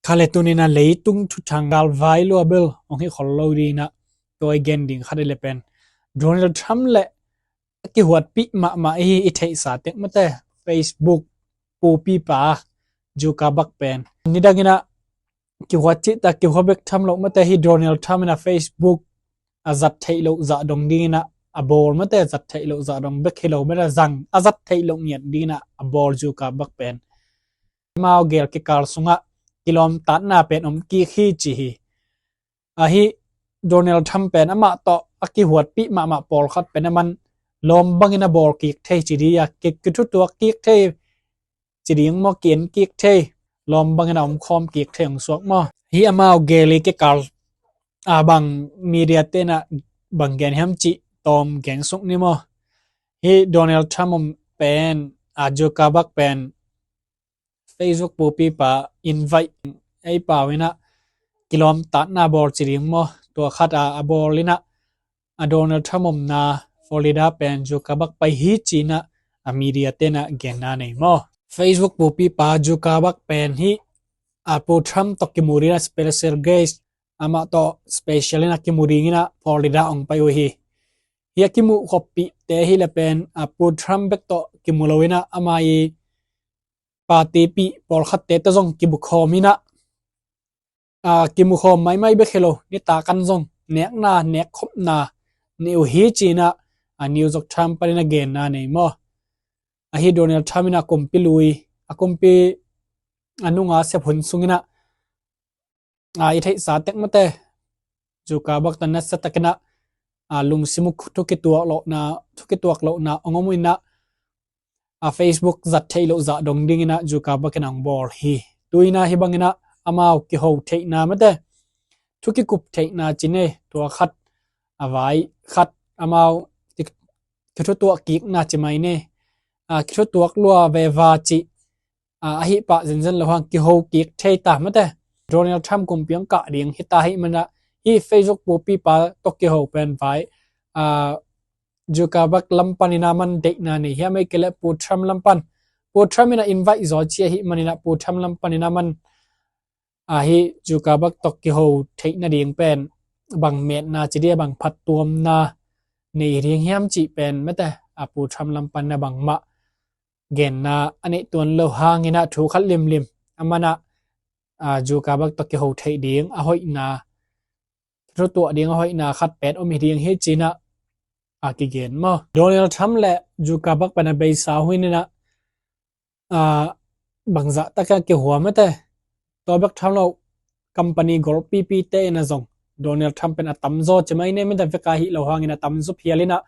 คาเลตุนินาเลยตุงทุชังกาลไวลัวเบลองให้ขอลอดีนะตัวเกนดิ่งคาเดเลเป็นโดนัลด์ทรัมป์เละกิหัวปีมาอิเทสาเต็กมาแต่ Facebook ปูปีป่าจูกาบักเป็นนี่ดังนะกิหัวจิตากิหัวเบกทำลงมาแต่ฮิโดนัลด์ทรัมป์นะ Facebook อาจัดเทโลจะดงดีนะอบอลมาแต่จัดเทโลจะดงเบกเฮโลไม่ได้จังอาจัดเทโลเนี่ยดีนะอบอลจูกาบักเป็นมาเอาเกลกิการสุงะกิลอมตัดหน้าเป็นกีขี้จีฮิโดนัลด์ทรัมป์เป็นมาต่อกิหัวปีมาปอลคัดเป็นมันลมบังอินาบอลกิกเทจีดีอะกิกทุกตัวกิกเทจีดีงมอเกียนกิกเทลมบังอินาคอมกิกเทของสวกมอฮิอามาเอาเกลิกิการบังมีเดียเตนะบังแกนฮัมจิตอมแกงสุกนี่มอฮิโดนัลด์ทรัมป์เป็นจูกาบักเป็น Facebook ปูปีป่า invite ไอป่าวินะกิโลมตัดหน้าบอลจีริงมอตัวขัดบอลลินะโดนัลด์ทรัมป์นาฟลอริดาเป็นจูกาบักไปฮิจีนะมีเดียเตนะเกนนาเนมอ Facebook ปูปีป่าจูกาบักเป็นฮิปูทรัมป์ตกิมูรีนะสเปเชียลเกสมาต่อสเปเชียลนะกิมูรีนะฟลอริดาองไปวฮิฮิกิมูขบปีเตฮิเลเป็นปูทรัมป์เบกโตกิมูโลวินะมาอีปาตีปีปอลขัดเตตซงกิบุคอมินะกิมุคอไม่เบคเฮโลนี่ตากันซงเนกนาเนกคบนานิวฮีจีนะนิวจอกทรัมป์ปรินาเกนนาเนมอฮิโดนัลด์ทรัมป์นะคุมพิลุยคุมพินุงอาเซพุนสุงินะอิเทสาเต็กมาเตจูกาบักตันนัสตะกนะลุงซิมุกทุกิตัวโลนะองมุยนะFacebook จัดเทโลจะดงดิ่งนะจูกาบักนังบอลฮีตุยนะฮิบังนะอามาวกิโฮเทนามาเตทุกิกุบเทนาจินเนตัวขัดไว้ขัดอามาวคิดตัวกิกนาจิไม่เนคิดตัวกลัวเววาจิฮิปะเซนเซนละหังกิโฮกิกเทตามาเตโดนัลด์ทรัมป์กุมเปียงกะเดียงฮิตาฮิมันนะฮิ Facebook ปูปีปาตกิโฮเป็นไว้จูกาบักลัมปันินามันเด็กนานี่เฮียไม่เกลปูทรัมลัมปันปูทรัมมินาอินไวต์จอเชียฮิมันนะปูทรัมลัมปันินามันฮิจูกาบักตกิโฮเทคนาเดียงเป็นบางเม็ดนาจีเดียบางพัดตัวนาในเรียงเฮียมจีเป็นไม่แต่ปูทรัมลัมปันนะบางมะเกนนาอันนี้ตัวเลวหางนะถูกขัดลิมมันนะจูกาบักตกิโฮเทเดียงหอยนาตัวเดียงหอยนาขัดเป็ดอมีเดียงเฮจีนะกิเกนมาโดนัลด์ทรัมป์และจูกาบักเป็นเบย์สาวหินนะบางจะตะกันเกี่ยวหัวไม่แต่ตัวบักทำเราคอมพานีกอล์ฟปีเตนะจงโดนัลด์ทรัมป์เป็นตั้มโซจะไม่เนี่ยไม่แต่ฟิกาฮิเราหางินะตั้มโซเพียลินะ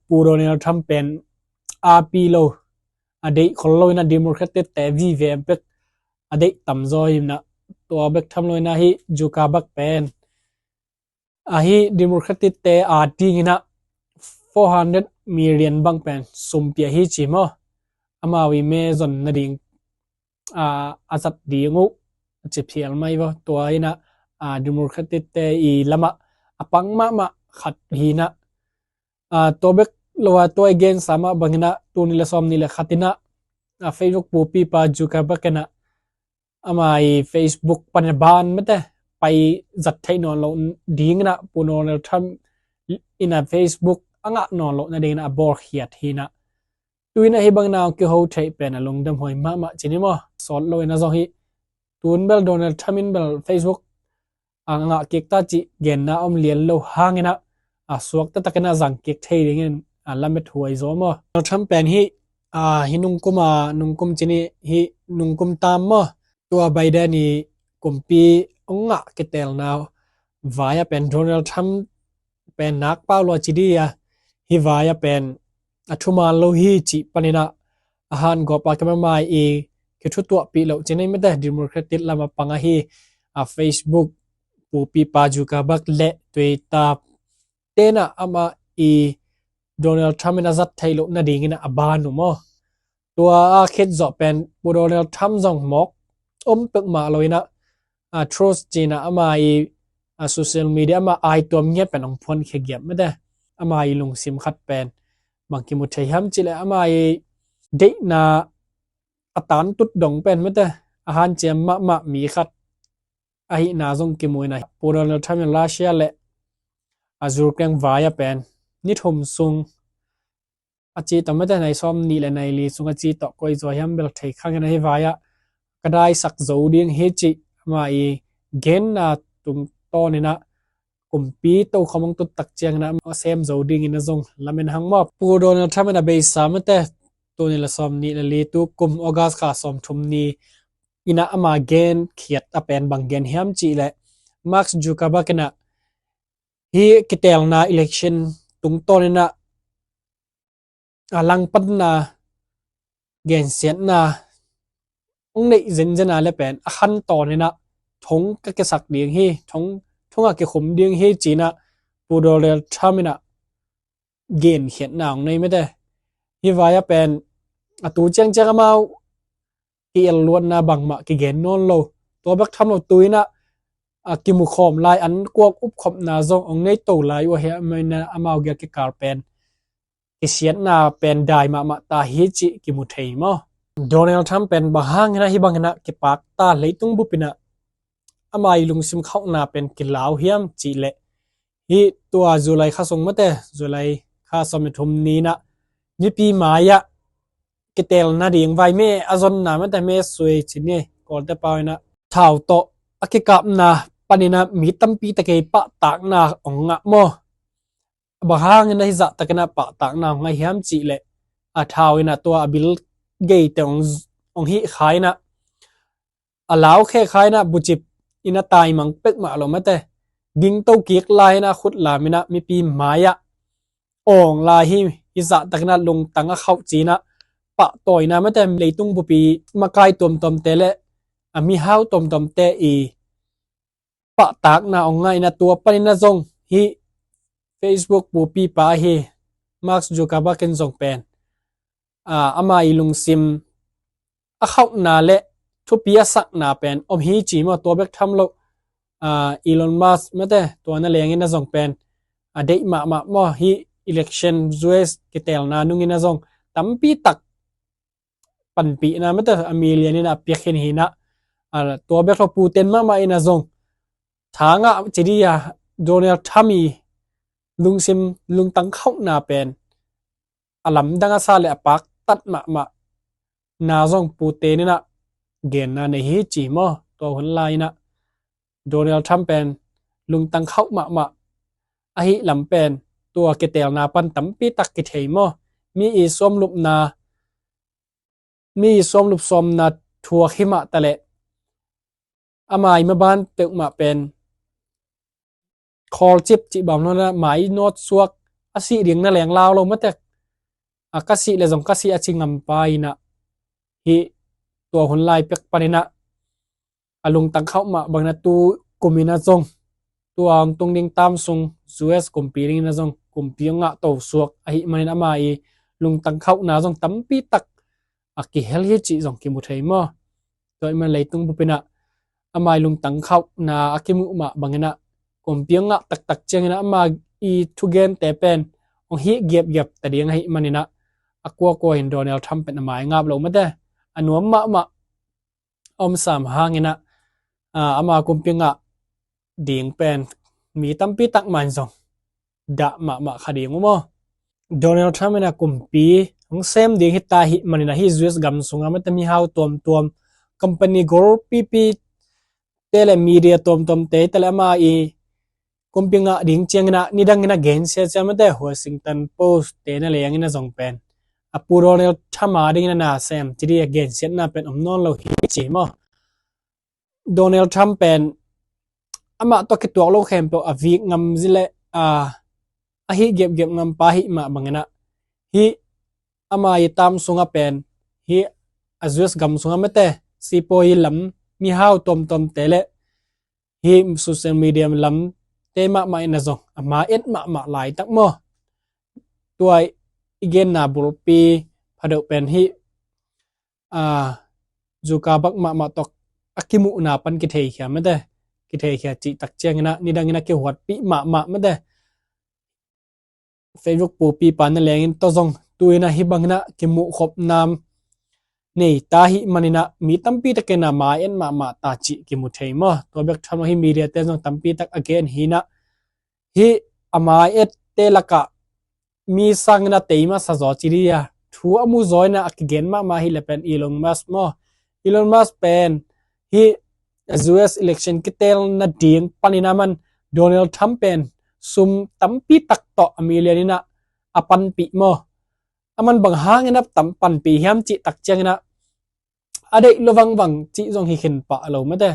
ปูโดนัลด์ทรัมป์เป็นปีโลเด็กคนเราอินะดิโมแครตแต่วีเวมเป็กเด็กตั้มโซหิมนะตัวบักทำเราอินะฮิจูกาบักเป็นฮิดิโมแครตแต่ดีงินะ400 million บางเป็นสุมเปียฮิจิมอมาวิเมซอนนดิ่งอาจัดดีงูจะเพียงไม่ว่าตัวนี้นะดิโมแครติเตอีละมะปังมาขัดหีนะตัวเบกลัวตัวเกนสามารถบางนะตัวนี้ละซอมนี่ละขัดนะFacebook ปูปีปาจูกาบักนะอามาไอ Facebook ปันบานไม่ได้ไปจัดให้นอนเราดิ่งนะปูนอนเราทำอิน Facebookงะนอนโลนะเดงนะบอลเขียดทีนะตุยนะฮิบังนาวกิโฮเทเป็นลงดำหอยมาจินิมอสอนโลนะซองฮิตุนเบลโดนัลด์ทรัมป์เบล Facebook งะเก็กตาจิเกนนะอมเลียนโลหางนะสวกตะกันนะจังเก็กเทเดงลำเม็ดหวยโซมอทรัมป์เป็นฮิฮินุงกุมจินิฮินุงกุมตามมอตัวไบเดนนี่กุมปีงะเกเตลนาววายเป็นโดนัลด์ทรัมป์เป็นนักเป้าลอจิดีอะฮิวายเป็นทุมาโลฮีจิปนินะอาหารกอบปากมันมาคือทุกตัวปีเราจะไม่ได้ดิโมแครติกละมาปังฮีFacebook ปูปีปาจูกาบักเละตัวตาเตนะอามาโดนัลด์ทรัมป์น่าจะไทยโลน่าดีงินะบานุโมตัวเคสจะเป็นปูโดนัลด์ทรัมป์จงมอกตึกมาเลยนะทรูสจีนะอามาโซเชียลมีเดียมาตัวเงียบเป็นองพลเขียบไม่ได้อามาลงซิมขัดเป็นบางกิมุทัยฮัมจิเลอามาเด็กนาอัตานตุดดงเป็นไม่ได้ อาหารเจียมมะมีขัดไอนาซงกิมวยนะปูโดนัลด์ทรัมป์ลาเชียเละอาจูเกงวายเป็นนิทมซุงอาจีต่อไม่ได้ในซ้อมนี่และในลีซุงอาจีต่อก็อีจอยมเบลเทข้างในวายก็ได้สักโจดิ้งเฮจิมาอีเกนนาตุงโตนี่นะกุมปีโตขมงตุตักเจียงนะเซมโจดิ้งอินซงลามินหังมาปูโดนัลด์ทรัมป์นะเบย์สามแต่ตัวนี้ละซ้อมนี่ละลีตุกุมออกัสค่ะซ้อมทุมนี้อินะอามาเกนเขียดอเป็นบางเกนเฮียมจีและมาร์คจูคาบักนะฮีกิเตลนาอิเล็กชันตุงโตนี่นะลังปันนาเกนเสียนนาองในเจนเจนาเลเป็นขั้นตอนนี่นะทงก็เกสักเดียงฮีทงอะเกขมเดียงฮีจีนะปูโดเรลทามินะเกนเขียนหนาวในไม่ได้ฮีวายเป็นตูเจงเจงมากีเอลล้วนนาบังมากีเกนนอนโลตัวบักทำเราตุยนะกิมุขอมลายอันกวกอุบขอบนาซององในโตลายว่าเฮมันนะอามาวเกกิการเป็นกิเสียนนาเป็นได้มาตาฮิจิกิมุเทยมอโดนัลด์ทรัมป์เป็นบางห้างนะฮิบังนะกิปากตาเลยตุงบุปินะอามายลุงซิมเข้านาเป็นกิลาวเฮียมจีเละฮิตัวจุลัยข้าทรงมาแต่จุลัยข้าสมัยทุมนี้นะยิปีมายะกิเตลนาดีงไวเมอจนนามาแต่เมสวยจิเนี่ยก่อนแต่ปอยนะท่าวโตอากิกับนาปนินะมีตั้มปีตะเกยปะตากนาองงะโมบางห้างนะฮิจะตะกันนะปะตากนาไงเฮียมจีเละท่าวินะตัวบิลเกยแต่องฮิขายนะลาวแค่ขายนะบุจิบอินะตายมังเป็กมาหรอมาแต่ดิ้งโตเกียกลายนะขุดลามินะมีปีมายะองลาฮิฮิจะตะกันนะลงตังเข้าจีนะปะต่อยนะมาแต่เลยตุงบุปีมาไกลตอมเตเละมีห้าวตอมเตอีปะตากนะองไงนะตัวปนินะจงฮิ Facebook บุปีปาฮิมาร์คจูคาบาเกนจงเป็นอามาอีลุงซิมเข้านาเละทุบปียสักนาเป็นอมฮีจีมาตัวเบกทำโลอีลอนมัสไม่ได้ตัวนั่นเลยงินะจงเป็นเด็กมาฮีอิเล็กชันจูเอสกิเตลนานุงินะจงตั้มปีตักปันปีนะไม่ได้อเมริกานี่นะเปียกเห็นหินะตัวเบกเราปูเต็นมาอินะจงทางจีดียาโดนัลด์ทรัมป์ลุงซิมลุงตั้งเข้านาเป็นลำดังอาซาเลปักตัดมานาจงปูเตนี่นะเกณฑ์นะในฮิจิมอตัวคนไลนะโดนัลด์ทรัมป์เป็นลุงตั้งเข้ามาฮิลำเป็นตัวเกเตลนาปันตั้มปีตักกิเทมอมีอีสวมลุบนามีสวมลุบสมนาทัวขิมะตะเละอามายมาบ้านเปิกมาเป็นคอลจิบจิบอมนั่นนะหมายโนดสวกอาศิเรียงนั่นแหลงลาวเราไม่แต่อากาศิเลยจงกาศิอาชิงลำไปนะฮิตัวคนไล่เปียกปานินะลุงตั้งเข้ามาบางนาตูกุมินาจงตัวตรงดิ่งตามทรงซูเอสกุมปีริงนะจงกุมปีงะโตสวกไอมันอามาอีลุงตั้งเข้านาจงตั้มปีตักกิเฮลเฮจิจงกิมุเทยมอตัวมันเลยตุงบุปินะอามาลุงตั้งเข้านากิมุมาบางนะกุมปีงะตักเจงนะอามาอีทุเกนแต่เป็นองฮิเก็บแต่เดียงให้มันนี่นะกัวเห็นโดนัลด์ทรัมป์เป็นหมายงาบลงไม่ได้อันนู้นมาอมสามห้างนะอามากุมพิงะดิ่งเป็นมีตั้มปีตักมันส่งดะมาคดีงูมั้งโดนัลด์ทรัมป์นะกุมปีของเซมดิ่งฮิตาฮิมันนะฮิจูสกัมสุงอามันจะมีฮาวตัวคอมพานีกอร์ปีเตเลมีเดียตัวเตเตเลมาอีกุมพิงะดิ่งเชียงนะนี่ดังนะเกนเซียจะไม่ได้วอชิงตันโพสต์เตนั่นเลยยังนะส่งเป็นปูโดนัลด์ทรัมป์ดิ่งนะเซมจีดีเกนเซียนะเป็นนอนเราฮิจิมั้งโดนัลด์ทรัมป์เป็นอามาตัวคิดตัวโลกแคมเปอวิกงำซิเลฮิเก็บงำปาฮิมาบังนะฮิอามาตามสุงเป็นฮิอาจุสกำสุงไม่แต่สิปอยลำมีฮาวตอมเตเลฮิโซเชียลมีเดียลำเตมาอินะจงอามามาหลายตักโมตัวอีเกนนาบุลปีพอดเป็นฮิจูกาบักมาตกกิมุนาปันกิเทียไม่ได้กิเทียจิตักเจียงนะนี่ดังนะเกี่ยวหัดปีมาไม่ได้เฟซบุ๊กปูปีปานนั่นแหละตัวจงตัวนะฮิบังนะกิมุขบนาม nei ta hi manina mi tampi takena ma en ma ta chi ki mu thei mo to bek thano hi media te jong tampi tak again hina hi ama et te laka mi sangna teima sa zo chiria thu amu zoina akigen ma hi lepen Elon Musk pen hi US election kitel na ding panina man Donald Trump pen sum tampi tak to amilianina apan pi mo aman bang hangena tampan pi hiam chi tak changena ade lovang wang chi jong hi khin pa lo mate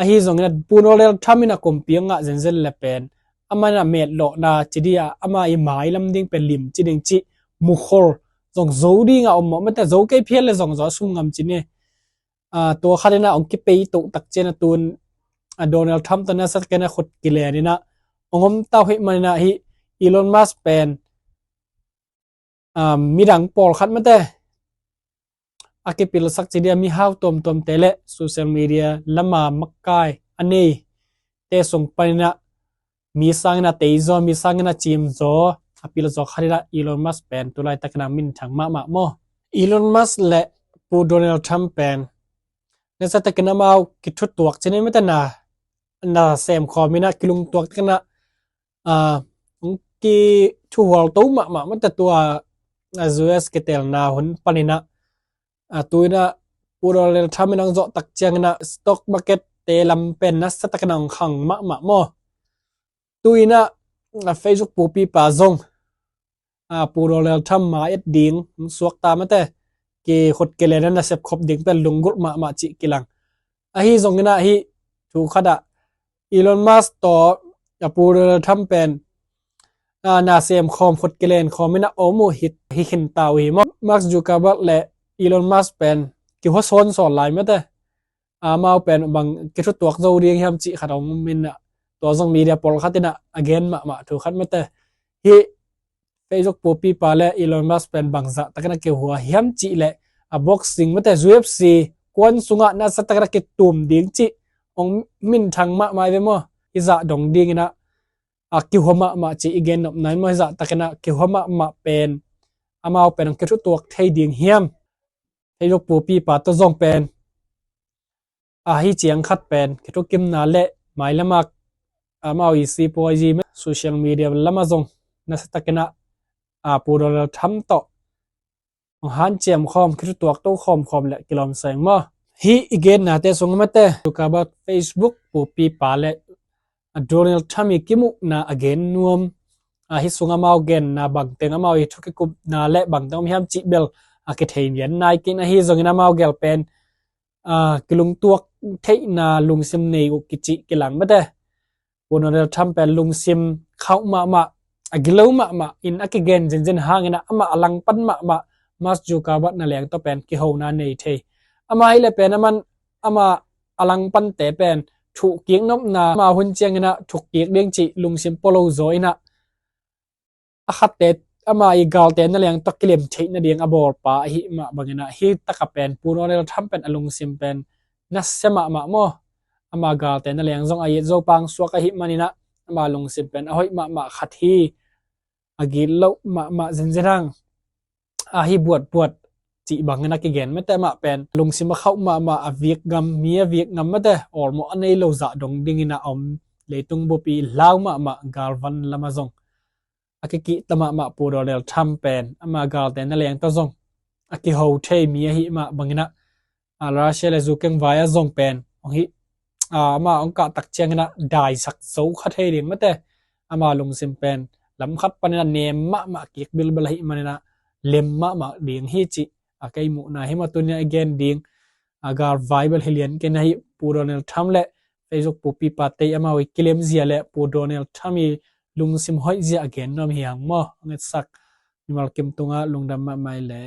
a hi jong na punolel thamina kompianga zenzel lepen amana met lo na chidia ama I mai lam ding pen lim chi ding chi mukhor jong zodi nga om mate zo ke phiel le jong zo sum ngam chi ne to kharena ong ki pei to tak chena tun Donald Trump to na sat kena khut kile ni na ongom taw hi manina hi Elon Musk pen mirang pol khat mate akipil sak chidia mi how tom tele social media lama makai ani te song panina mi sangna teizo mi sangna chim zo apil zo kharira Elon Musk pen tulai takna min thang ma mo Elon Musk le pu Donald Trump pen nesa takna mau kithu tuak chene meta na sem khomina kilung tuak takna ki thu wal to ma mata tua US ketel na hun panina tuina purolel thaminang zo tak chiangna stock market te lampen na sataknang khang ma mo tuina Facebook pu pi pa zong purolel tham ma et ding suak ta mate ki khot kelena na sep khop ding pel lungur ma chi kilang hi zongina hi thu khada Elon Musk to purolel tham pen na sem khom khot kelen khomina omu hit hi khin tawi mo Mark Zuckerberg le Elon Musk pen ki ho son lai mate mau pen bang ki thu tuak zo riang hiam chi khadom min na to jong media pol khatina again ma thu khat mate hi Facebook popi pale Elon Musk pen bangza takana ke huwa hiam chi le boxing mate UFC kon sunga na satakra ke tum ding chi ong min thang ma mai ve mo iza dong ding ina ki homa ma chi again nop nai mo iza takana ki homa ma pen amao pen ke thu tuak thei ding hiam Facebook popi pa to jong pen hi chiang khat pen ke thu kim na le mai lama amao I si po ji social media lama jong na satakena purol tham to han chem khom khru tuak to khom le kilom seng ma hi again na te sungmate ka ba Facebook pu pi pa le Donald Trump kimu na again nuam hi sunga mau gen na bang tenga mau I thuki kup na le bang tom hiam chi bel ke thein yan nai kin hi zongina mau gel pen kilung tuak thei na lungsim nei u kichi kilang mate Donald Trump pen lungsim khau ma agilo ma in akigen jen hangena ama alang pan ma mas ju ka bat na leng to pen ki ho na nei the ama ile pen aman ama alang pan te pen thu kieng nop na ma hun cheng na thuk kiek deng chi lungsim polo zoina akhat te ama I gal te na leng to kilem thei na ding abor pa hi ma bangena hi taka pen purol tham pen alung sim pen na sema ma mo ama gal te na leng zong ai zo pang suaka hi manina ama lung sim pen ahoi ma khat hi agil lo ma zenjerang hi buat chi bangena ki gen mete ma pen lung sim khau ma aviek gam mi aviek ngam mate or mo anei lo za dong dingina om leitung bopi law ma galvan lama zong akiki tama ma purolel tham pen ama gal te na leng to zong aki ho thei mi hi ma bangena ala shele zukeng vaya zong pen ong hi ama ong ka tak chengna dai sak zo kha thei ring mate ama lung sim pen lam khat panina nem ma kik bil bal hi manina lem ma ding hi chi akai mu na hi ma tunia again ding agar viable helian ke nahi puronel thamle Facebook pupi pate ama wi kilem zia le puronel thami lung sim hoi zia again nom hiang mo nget sak nimal kim tunga lungdam ma mai le